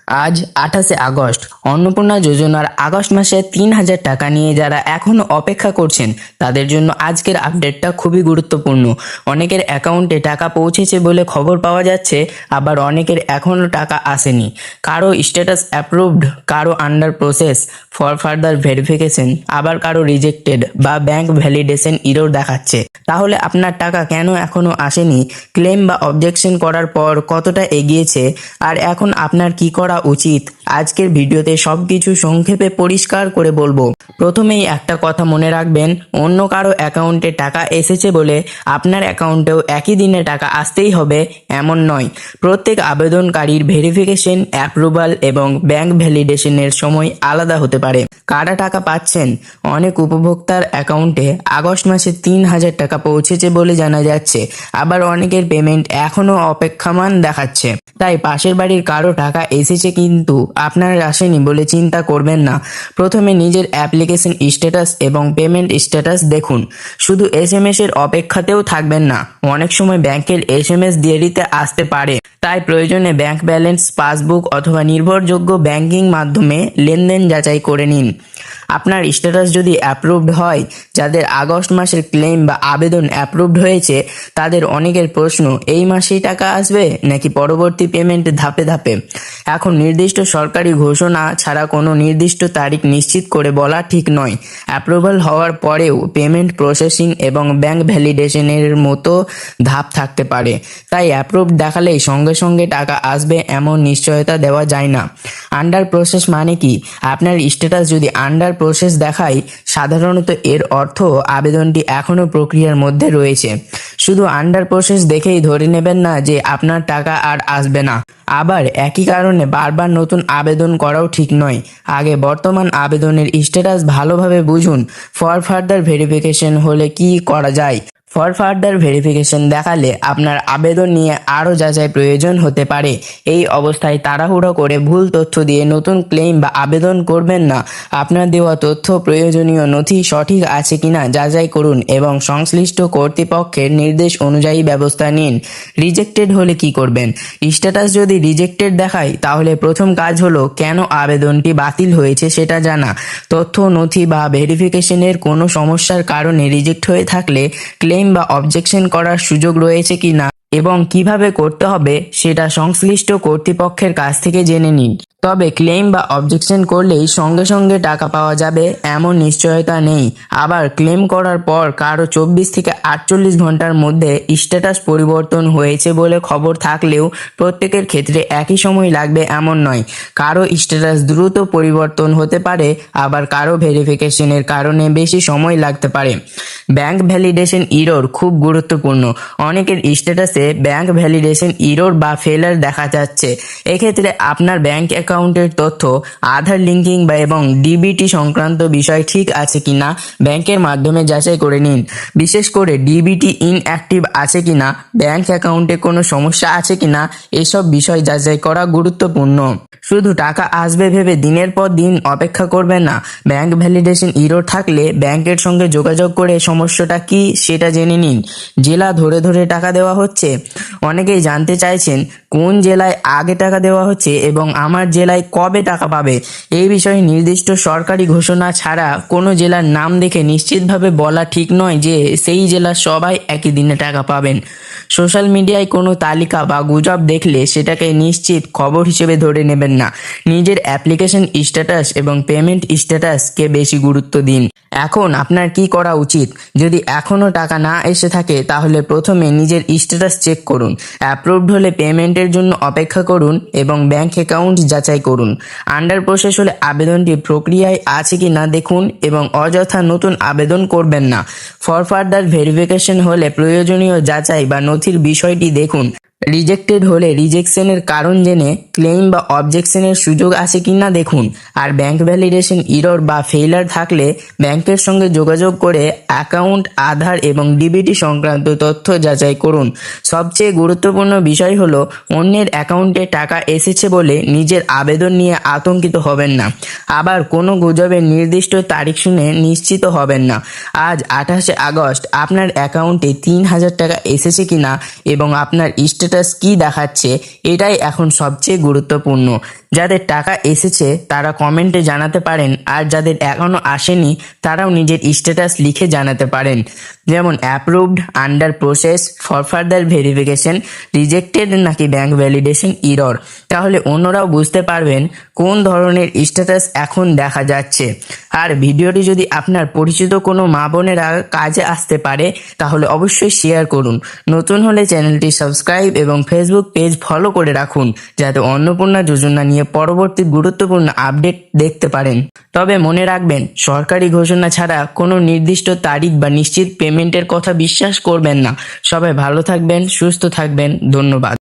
আজ 28 আগস্ট। অন্নপূর্ণা যোজনার আগস্ট মাসে 3,000 টাকা নিয়ে যারা এখনো অপেক্ষা করছেন তাদের জন্য আজকের আপডেটটা খুবই গুরুত্বপূর্ণ। অনেকের অ্যাকাউন্টে টাকা পৌঁছেছে বলে খবর পাওয়া যাচ্ছে, আবার অনেকের এখনো টাকা আসেনি। কারো স্ট্যাটাস অ্যাপ্রুভড, কারো under process for further verification, আবার কারো রিজেক্টেড বা ব্যাংক ভ্যালিডেশন ইরর দেখাচ্ছে। তাহলে আপনার টাকা কেন এখনো আসেনি, ক্লেম বা অবজেকশন করার পর কতটা এগিয়েছে, আর এখন আপনার কি করা উচিত, আজকের ভিডিওতে সবকিছু সংক্ষেপে পরিষ্কার করে বলবো। প্রথমেই একটা কথা মনে রাখবেন, অন্য কারো অ্যাকাউন্টে টাকা এসেছে বলে আপনার অ্যাকাউন্টেও একই দিনে টাকা আসতেই হবে এমন নয়। প্রত্যেক আবেদনকারীর ভেরিফিকেশন, অ্যাপ্রুভাল এবং ব্যাংক ভ্যালিডেশনের সময় আলাদা হতে পারে। কারা টাকা পাচ্ছেন? অনেক উপভোক্তার অ্যাকাউন্টে আগস্ট মাসে 3,000 টাকা পৌঁছেছে বলে জানা যাচ্ছে, আবার অনেকের পেমেন্ট এখনো অপেক্ষমান দেখাচ্ছে। তাই পাশের বাড়ির কারো টাকা এসেছে কিন্তু আপনার আসেনি বলে চিন্তা করবেন না। প্রথমে নিজের অ্যাপ্লিকেশন স্ট্যাটাস এবং পেমেন্ট স্ট্যাটাস দেখুন। শুধু এসএমএস এর অপেক্ষাতেও থাকবেন না, অনেক সময় ব্যাংকের এসএমএস দেরিতে আসতে পারে। তাই প্রয়োজনে ব্যাংক ব্যালেন্স, পাসবুক অথবা নির্ভরযোগ্য ব্যাংকিং মাধ্যমে লেনদেন যাচাই করে নিন। আপনার স্ট্যাটাস যদি অ্যাপ্রুভড হয়, যাদের আগস্ট মাসের ক্লেম বা আবেদন অ্যাপ্রুভড হয়েছে তাদের অনেকের প্রশ্ন, এই মাসেই টাকা আসবে নাকি পরবর্তী পেমেন্ট ধাপে ধাপে। এখন নির্দিষ্ট সরকারি ঘোষণা ছাড়া কোনো নির্দিষ্ট তারিখ নিশ্চিত করে বলা ঠিক নয়। অ্যাপ্রুভাল হওয়ার পরেও পেমেন্ট প্রসেসিং এবং ব্যাংক ভ্যালিডেশনের মতো ধাপ থাকতে পারে। তাই অ্যাপ্রুভড দেখালেই সঙ্গে সঙ্গে টাকা আসবে এমন নিশ্চয়তা দেওয়া যায় না। আন্ডার প্রসেস মানে কি? আপনার স্ট্যাটাস যদি আন্ডার প্রসেস দেখায়, সাধারণত এর অর্থ আবেদনটি এখনো প্রক্রিয়ার মধ্যে রয়েছে। শুধু আন্ডার প্রসেস দেখেই ধরে নেবেন না যে আপনার টাকা আর আসবে না। আবার একই কারণে বারবার নতুন আবেদন করাও ঠিক নয়। আগে বর্তমান আবেদনের স্ট্যাটাস ভালোভাবে বুঝুন। ফর ফার্দার ভেরিফিকেশন হলে কি করা যায়? ফর ফার্দার ভেরিফিকেশন দেখালে আপনার আবেদন নিয়ে আরও যাচাই প্রয়োজন হতে পারে। এই অবস্থায় তাড়াহুড়ো করে ভুল তথ্য দিয়ে নতুন ক্লেম বা আবেদন করবেন না। আপনার দেওয়া তথ্য, প্রয়োজনীয় নথি সঠিক আছে কিনা যাচাই করুন এবং সংশ্লিষ্ট কর্তৃপক্ষের নির্দেশ অনুযায়ী ব্যবস্থা নিন। রিজেক্টেড হলে কি করবেন? স্ট্যাটাস যদি রিজেক্টেড দেখায় তাহলে প্রথম কাজ হলো কেন আবেদনটি বাতিল হয়েছে সেটা জানা। তথ্য, নথি বা ভেরিফিকেশনের কোনো সমস্যার কারণে রিজেক্ট হয়ে থাকলে ক্লেম বা অবজেকশন করার সুযোগ রয়েছে কিনা এবং কিভাবে করতে হবে সেটা সংশ্লিষ্ট কর্তৃপক্ষের কাছ থেকে জেনে নিন। তবে ক্লেম বা অবজেকশন করলেই সঙ্গে সঙ্গে টাকা পাওয়া যাবে এমন নিশ্চয়তা নেই। আবার ক্লেম করার পর কারো 24 থেকে 48 ঘন্টার মধ্যে স্ট্যাটাস পরিবর্তন হয়েছে বলে খবর থাকলেও প্রত্যেকের ক্ষেত্রে একই সময় লাগবে এমন নয়। কারো স্ট্যাটাস দ্রুত পরিবর্তন হতে পারে, আবার কারো ভেরিফিকেশনের কারণে বেশি সময় লাগতে পারে। ব্যাংক ভ্যালিডেশন ইরর খুব গুরুত্বপূর্ণ। অনেকের স্ট্যাটাসে ব্যাংক ভ্যালিডেশন ইরর বা ফেলার দেখা যাচ্ছে। এক্ষেত্রে আপনার ব্যাংক অ্যাকাউন্টের তথ্য, আধার লিঙ্কিং বা এবং ডিবিটি সংক্রান্ত বিষয় ঠিক আছে কিনা ব্যাংকের মাধ্যমে যাচাই করে নিন। বিশেষ করে ডিবিটি ইনঅ্যাক্টিভ আছে কিনা, ব্যাংক অ্যাকাউন্টে কোনো সমস্যা আছে কিনা, এসব বিষয় যাচাই করা গুরুত্বপূর্ণ। শুধু টাকা আসবে ভেবে দিনের পর দিন অপেক্ষা করবেন না। ব্যাংক ভ্যালিডেশন ইরর থাকলে ব্যাংকের সঙ্গে যোগাযোগ করে সমস্যাটা কি সেটা জেনে নিন। জেলা ধরে ধরে টাকা দেওয়া হচ্ছে। অনেকেই জানতে চাইছেন কোন জেলায় আগে টাকা দেওয়া হচ্ছে এবং আমার জেলায় কবে টাকা পাবে। এই বিষয়ে নির্দিষ্ট সরকারি ঘোষণা ছাড়া কোনো জেলার নাম দেখে নিশ্চিতভাবে বলা ঠিক নয় যে সেই জেলার সবাই একই দিনে টাকা পাবেন। সোশ্যাল মিডিয়ায় কোনো তালিকা বা গুজব দেখলে সেটাকে নিশ্চিত খবর হিসেবে ধরে নেবেন না। নিজের অ্যাপ্লিকেশন স্ট্যাটাস এবং পেমেন্ট স্ট্যাটাসকে বেশি গুরুত্ব দিন। এখন আপনার কি করা উচিত? যদি এখনও টাকা না এসে থাকে তাহলে প্রথমে নিজের স্ট্যাটাস চেক করুন। অ্যাপ্রুভড হলে পেমেন্টের জন্য অপেক্ষা করুন এবং ব্যাংক অ্যাকাউন্ট যাচাই করুন। আন্ডার প্রসেস হলে আবেদনটি প্রক্রিয়ায় আছে কি না দেখুন এবং অযথা নতুন আবেদন করবেন না। ফর ফার্দার ভেরিফিকেশন হলে প্রয়োজনীয় যাচাই বা নথির বিষয়টি দেখুন। রিজেক্টেড হলে রিজেকশনের কারণ জেনে ক্লেম বা অবজেকশনের সুযোগ আছে কিনা দেখুন। আর ব্যাংক ভ্যালিডেশন ইরর বা ফেইলার থাকলে ব্যাংকের সঙ্গে যোগাযোগ করে অ্যাকাউন্ট, আধার এবং ডিবিটি সংক্রান্ত তথ্য যাচাই করুন। সবচেয়ে গুরুত্বপূর্ণ বিষয় হলো অন্যের অ্যাকাউন্টে টাকা এসেছে বলে নিজের আবেদন নিয়ে আতঙ্কিত হবেন না। আবার কোনো গুজবের নির্দিষ্ট তারিখ শুনে নিশ্চিত হবেন না। আজ 28 আগস্ট আপনার অ্যাকাউন্টে 3,000 টাকা এসেছে কিনা এবং আপনার স্ট্যাটাস কি দেখাচ্ছে এটাই এখন সবচেয়ে গুরুত্বপূর্ণ। যাদের টাকা এসেছে তারা কমেন্টে জানাতে পারেন, আর যাদের এখনো আসেনি তারাও নিজের স্ট্যাটাস লিখে জানাতে পারেন, যেমন approved, under process, for further verification, rejected নাকি ব্যাংক ভ্যালিডেশন ইরর। তাহলে অন্যরাও বুঝতে পারবেন কোন ধরনের স্ট্যাটাস এখন দেখা যাচ্ছে। আর ভিডিওটি যদি আপনার পরিচিত কোনো মা বোনেরা কাজে আসতে পারে তাহলে অবশ্যই শেয়ার করুন। নতুন হলে চ্যানেলটি সাবস্ক্রাইব এবং ফেসবুক পেজ ফলো করে রাখুন, যাতে অন্নপূর্ণা যোজনা নিয়ে পরবর্তী গুরুত্বপূর্ণ আপডেট দেখতে পারেন। তবে মনে রাখবেন, সরকারি ঘোষণা ছাড়া কোনো নির্দিষ্ট তারিখ বা নিশ্চিত পেমেন্টের কথা বিশ্বাস করবেন না। সবাই ভালো থাকবেন, সুস্থ থাকবেন, ধন্যবাদ।